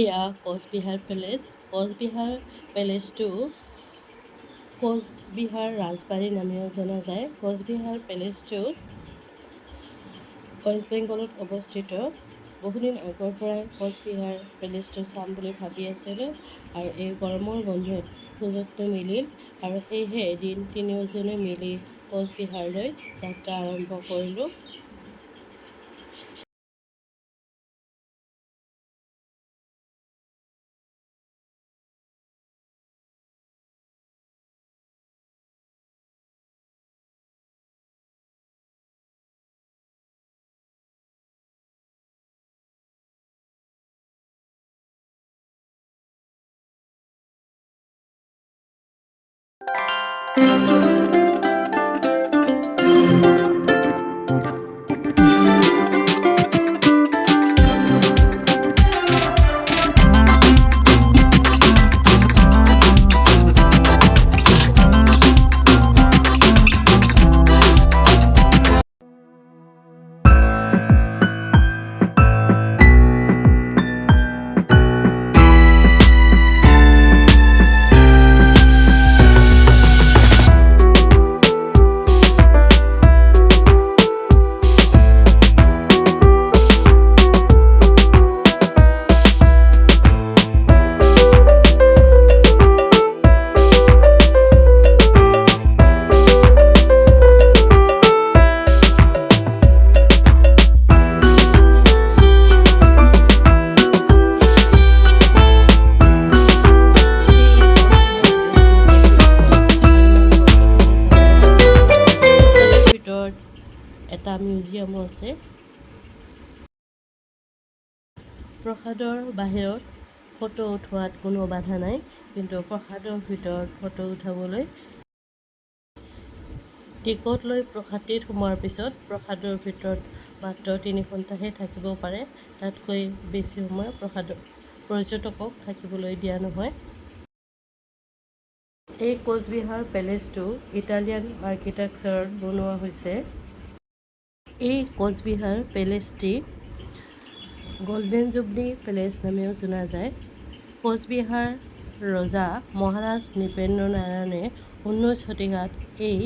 এয়া কোচবিহাৰ পেলেচ। কোচবিহাৰ পেলেচটো কোচবিহাৰ ৰাজবাৰী নামেও জনা যায়। কোচবিহাৰ পেলেচটো ৱেষ্ট বেংগলত অৱস্থিত। বহুদিন আগৰ পৰাই কোচবিহাৰ পেলেচটো চাম বুলি ভাবি আছিলোঁ আৰু এই গৰমৰ বন্ধত সুযোগটো মিলিল আৰু সেয়েহে এদিন তিনিওজনে মিলি কোচবিহাৰলৈ যাত্ৰা আৰম্ভ কৰিলোঁ। এটা মিউজিয়ামো আছে। প্ৰসাদৰ বাহিৰত ফটো উঠোৱাত কোনো বাধা নাই, কিন্তু প্ৰসাদৰ ভিতৰত ফটো উঠাবলৈ টিকট লৈ প্ৰসাদটিত সোমোৱাৰ পিছত প্ৰসাদৰ ভিতৰত মাত্ৰ 3 ঘণ্টাহে থাকিব পাৰে। তাতকৈ বেছি সময় পৰ্যটকক থাকিবলৈ দিয়া নহয়। এই কোচবিহাৰ পেলেচটো ইটালিয়ান আৰ্কিটেক্সাৰত বনোৱা হৈছে। এই কোচবিহাৰ পেলেচটি গল্ডেন জুবলি পেলেচ নামেও জনা যায়। কোচবিহাৰ ৰজা মহাৰাজ নৃপেন্দ্ৰ নাৰায়ণে 19 শতিকাত এই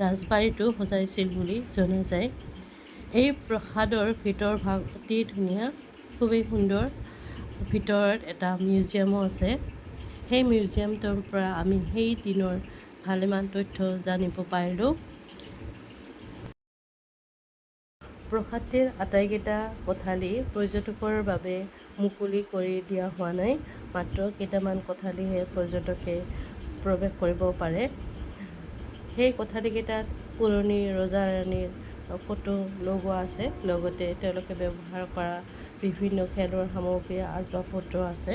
ৰাজবাৰীটো সজাইছিল বুলি জনা যায়। এই প্ৰাসাদৰ ভিতৰ ভাগ অতি ধুনীয়া, খুবেই সুন্দৰ। ভিতৰত এটা মিউজিয়ামো আছে। সেই মিউজিয়ামটোৰ পৰা আমি সেই দিনৰ ভালেমান তথ্য জানিব পাৰিলোঁ। প্ৰাসাদটিৰ আটাইকেইটা কোঠালি পৰ্যটকৰ বাবে মুকলি কৰি দিয়া হোৱা নাই। মাত্ৰ কেইটামান কোঠালিহে পৰ্যটকে প্ৰৱেশ কৰিব পাৰে। সেই কোঠালিকেইটাত পুৰণি ৰজা ৰাণীৰ ফটো লগোৱা আছে, লগতে তেওঁলোকে ব্যৱহাৰ কৰা বিভিন্ন খেলৰ সামগ্ৰী, আচবাব পত্ৰ আছে।